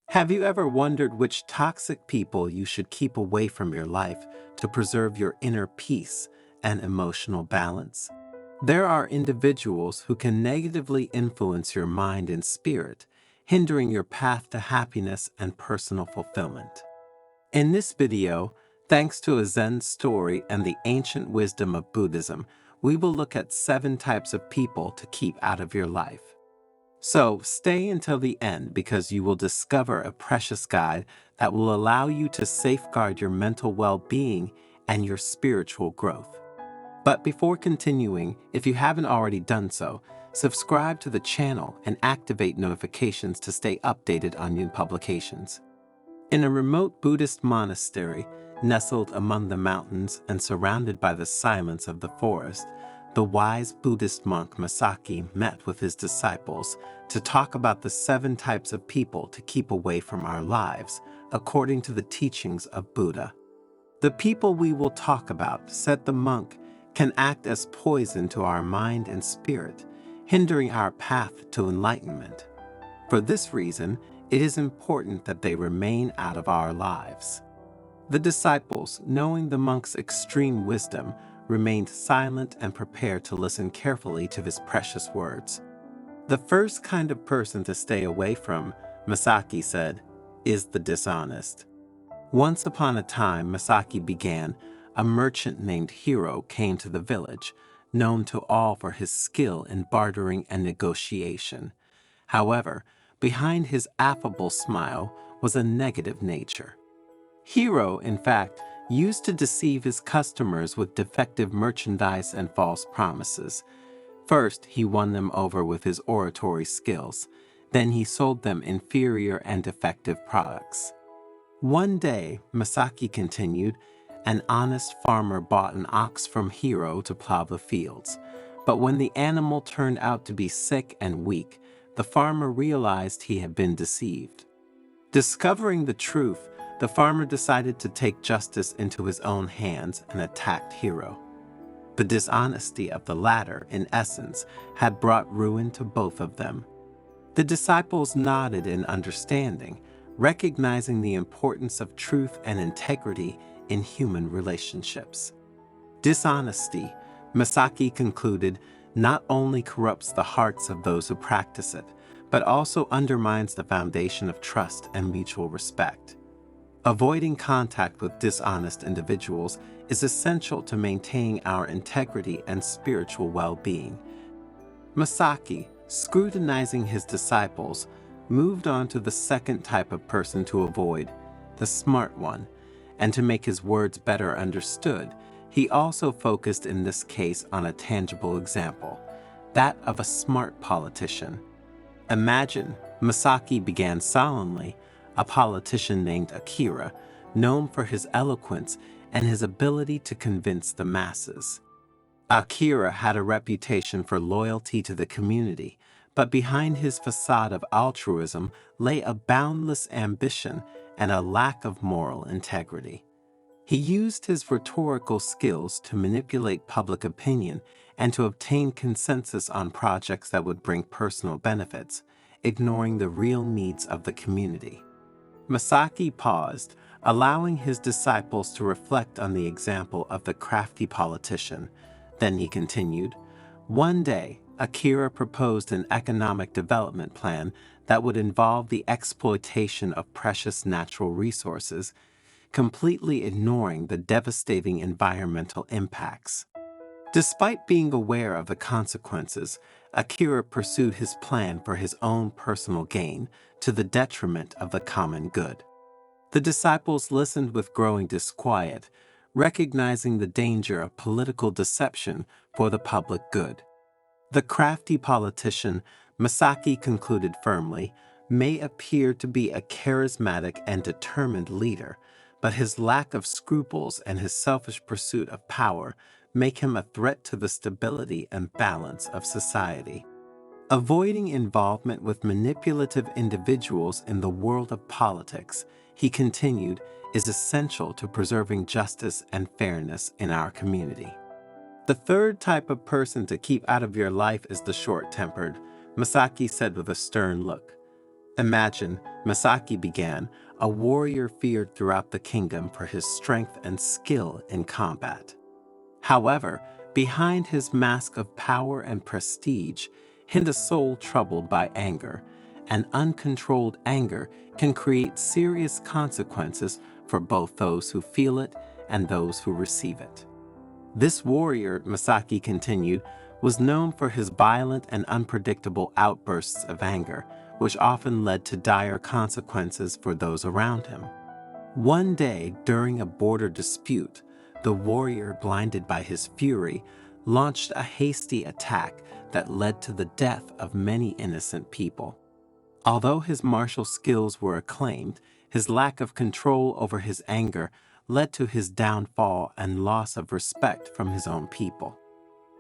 Have you ever wondered which toxic people you should keep away from your life to preserve your inner peace and emotional balance? There are individuals who can negatively influence your mind and spirit, hindering your path to happiness and personal fulfillment. In this video, thanks to a Zen story and the ancient wisdom of Buddhism, we will look at 7 types of people to keep out of your life. So stay until the end because you will discover a precious guide that will allow you to safeguard your mental well-being and your spiritual growth. But before continuing, if you haven't already done so, subscribe to the channel and activate notifications to stay updated on new publications. In a remote Buddhist monastery, nestled among the mountains and surrounded by the silence of the forest, the wise Buddhist monk Masaki met with his disciples to talk about the 7 types of people to keep away from our lives, according to the teachings of Buddha. The people we will talk about, said the monk, can act as poison to our mind and spirit, hindering our path to enlightenment. For this reason, it is important that they remain out of our lives. The disciples, knowing the monk's extreme wisdom, remained silent and prepared to listen carefully to his precious words. The first kind of person to stay away from, Masaki said, is the dishonest. Once upon a time, Masaki began, a merchant named Hiro came to the village, known to all for his skill in bartering and negotiation. However, behind his affable smile was a negative nature. Hiro, in fact, used to deceive his customers with defective merchandise and false promises. First, he won them over with his oratory skills. Then he sold them inferior and defective products. One day, Masaki continued, an honest farmer bought an ox from Hiro to plow the fields. But when the animal turned out to be sick and weak, the farmer realized he had been deceived. Discovering the truth, the farmer decided to take justice into his own hands and attacked Hiro. The dishonesty of the latter, in essence, had brought ruin to both of them. The disciples nodded in understanding, recognizing the importance of truth and integrity in human relationships. Dishonesty, Masaki concluded, not only corrupts the hearts of those who practice it, but also undermines the foundation of trust and mutual respect. Avoiding contact with dishonest individuals is essential to maintaining our integrity and spiritual well-being. Masaki, scrutinizing his disciples, moved on to the second type of person to avoid, the smart one, and to make his words better understood, he also focused in this case on a tangible example, that of a smart politician. Imagine, Masaki began solemnly, a politician named Akira, known for his eloquence and his ability to convince the masses. Akira had a reputation for loyalty to the community, but behind his facade of altruism lay a boundless ambition and a lack of moral integrity. He used his rhetorical skills to manipulate public opinion and to obtain consensus on projects that would bring personal benefits, ignoring the real needs of the community. Masaki paused, allowing his disciples to reflect on the example of the crafty politician. Then he continued, one day, Akira proposed an economic development plan that would involve the exploitation of precious natural resources, completely ignoring the devastating environmental impacts. Despite being aware of the consequences, Akira pursued his plan for his own personal gain, to the detriment of the common good. The disciples listened with growing disquiet, recognizing the danger of political deception for the public good. The crafty politician, Masaki concluded firmly, may appear to be a charismatic and determined leader, but his lack of scruples and his selfish pursuit of power make him a threat to the stability and balance of society. Avoiding involvement with manipulative individuals in the world of politics, he continued, is essential to preserving justice and fairness in our community. The third type of person to keep out of your life is the short-tempered, Masaki said with a stern look. Imagine, Masaki began, a warrior feared throughout the kingdom for his strength and skill in combat. However, behind his mask of power and prestige hid a soul troubled by anger, and uncontrolled anger can create serious consequences for both those who feel it and those who receive it. This warrior, Masaki continued, was known for his violent and unpredictable outbursts of anger, which often led to dire consequences for those around him. One day, during a border dispute, the warrior, blinded by his fury, launched a hasty attack that led to the death of many innocent people. Although his martial skills were acclaimed, his lack of control over his anger led to his downfall and loss of respect from his own people.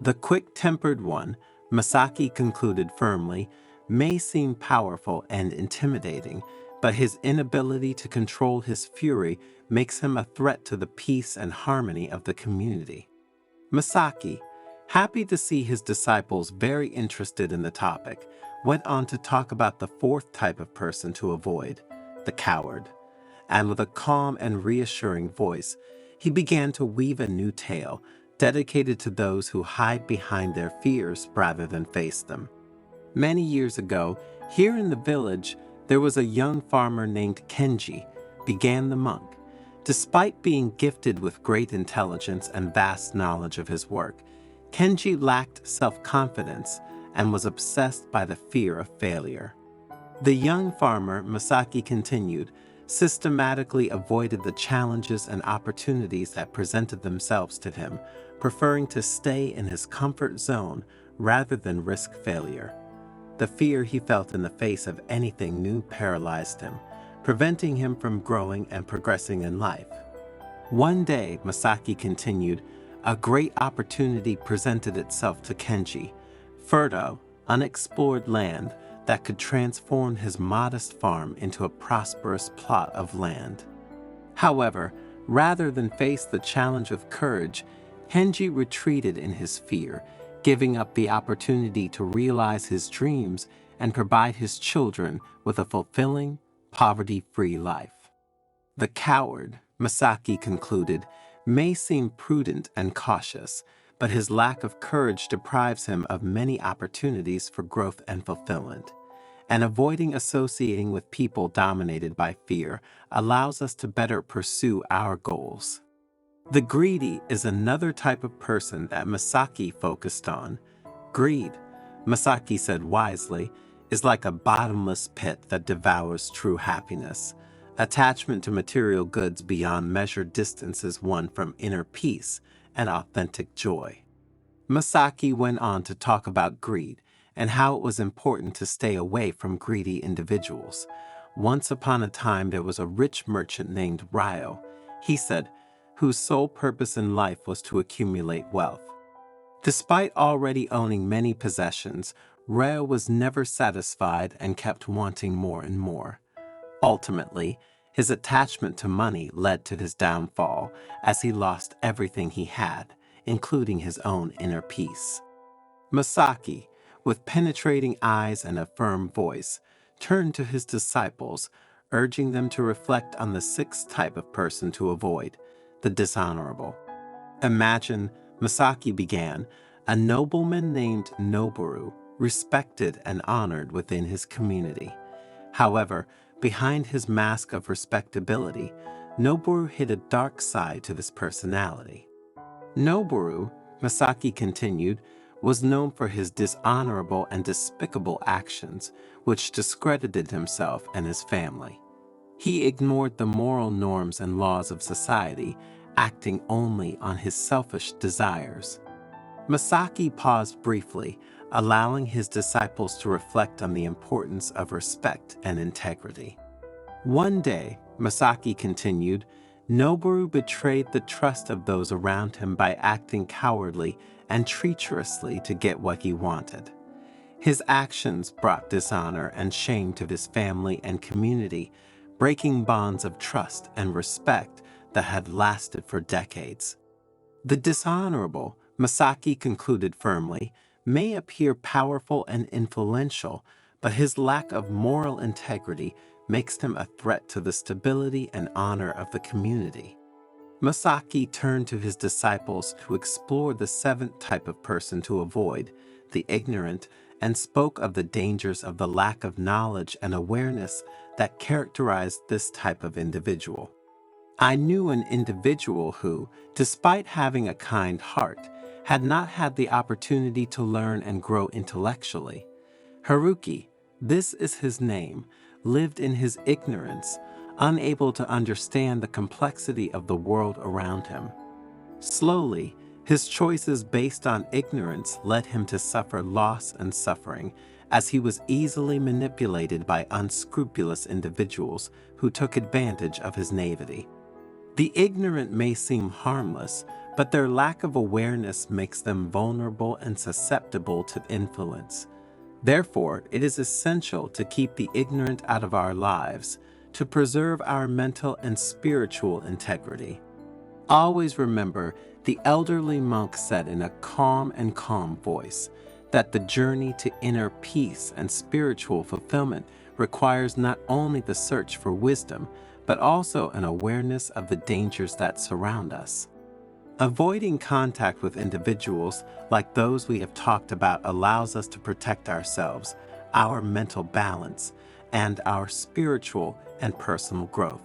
The quick-tempered one, Masaki concluded firmly, may seem powerful and intimidating, but his inability to control his fury makes him a threat to the peace and harmony of the community. Masaki, happy to see his disciples very interested in the topic, went on to talk about the fourth type of person to avoid, the coward. And with a calm and reassuring voice, he began to weave a new tale dedicated to those who hide behind their fears rather than face them. Many years ago, here in the village, there was a young farmer named Kenji, began the monk. Despite being gifted with great intelligence and vast knowledge of his work, Kenji lacked self-confidence and was obsessed by the fear of failure. The young farmer, Masaki continued, systematically avoided the challenges and opportunities that presented themselves to him, preferring to stay in his comfort zone rather than risk failure. The fear he felt in the face of anything new paralyzed him, preventing him from growing and progressing in life. One day, Masaki continued, a great opportunity presented itself to Kenji, fertile, unexplored land that could transform his modest farm into a prosperous plot of land. However, rather than face the challenge with courage, Kenji retreated in his fear, giving up the opportunity to realize his dreams and provide his children with a fulfilling, poverty-free life. The coward, Masaki concluded, may seem prudent and cautious, but his lack of courage deprives him of many opportunities for growth and fulfillment. And avoiding associating with people dominated by fear allows us to better pursue our goals. The greedy is another type of person that Masaki focused on. Greed, Masaki said wisely, is like a bottomless pit that devours true happiness. Attachment to material goods beyond measured distances one from inner peace and authentic joy. Masaki went on to talk about greed and how it was important to stay away from greedy individuals. Once upon a time, there was a rich merchant named Ryo, he said, whose sole purpose in life was to accumulate wealth. Despite already owning many possessions, Ryo was never satisfied and kept wanting more and more. Ultimately, his attachment to money led to his downfall, as he lost everything he had, including his own inner peace. Masaki, with penetrating eyes and a firm voice, turned to his disciples, urging them to reflect on the sixth type of person to avoid, the dishonorable. Imagine, Masaki began, a nobleman named Noboru, respected and honored within his community. However, behind his mask of respectability, Noboru hid a dark side to his personality. Noboru, Masaki continued, was known for his dishonorable and despicable actions, which discredited himself and his family. He ignored the moral norms and laws of society, acting only on his selfish desires. Masaki paused briefly, allowing his disciples to reflect on the importance of respect and integrity. One day, Masaki continued, Noboru betrayed the trust of those around him by acting cowardly and treacherously to get what he wanted. His actions brought dishonor and shame to his family and community, breaking bonds of trust and respect that had lasted for decades. The dishonorable, Masaki concluded firmly, may appear powerful and influential, but his lack of moral integrity makes him a threat to the stability and honor of the community. Masaki turned to his disciples to explore the seventh type of person to avoid, the ignorant, and spoke of the dangers of the lack of knowledge and awareness that characterized this type of individual. I knew an individual who, despite having a kind heart, had not had the opportunity to learn and grow intellectually. Haruki, this is his name, lived in his ignorance, unable to understand the complexity of the world around him. Slowly, his choices based on ignorance led him to suffer loss and suffering, as he was easily manipulated by unscrupulous individuals who took advantage of his naivety. The ignorant may seem harmless, but their lack of awareness makes them vulnerable and susceptible to influence. Therefore, it is essential to keep the ignorant out of our lives, to preserve our mental and spiritual integrity. Always remember, the elderly monk said in a calm and calm voice, that the journey to inner peace and spiritual fulfillment requires not only the search for wisdom, but also an awareness of the dangers that surround us. Avoiding contact with individuals like those we have talked about allows us to protect ourselves, our mental balance, and our spiritual and personal growth.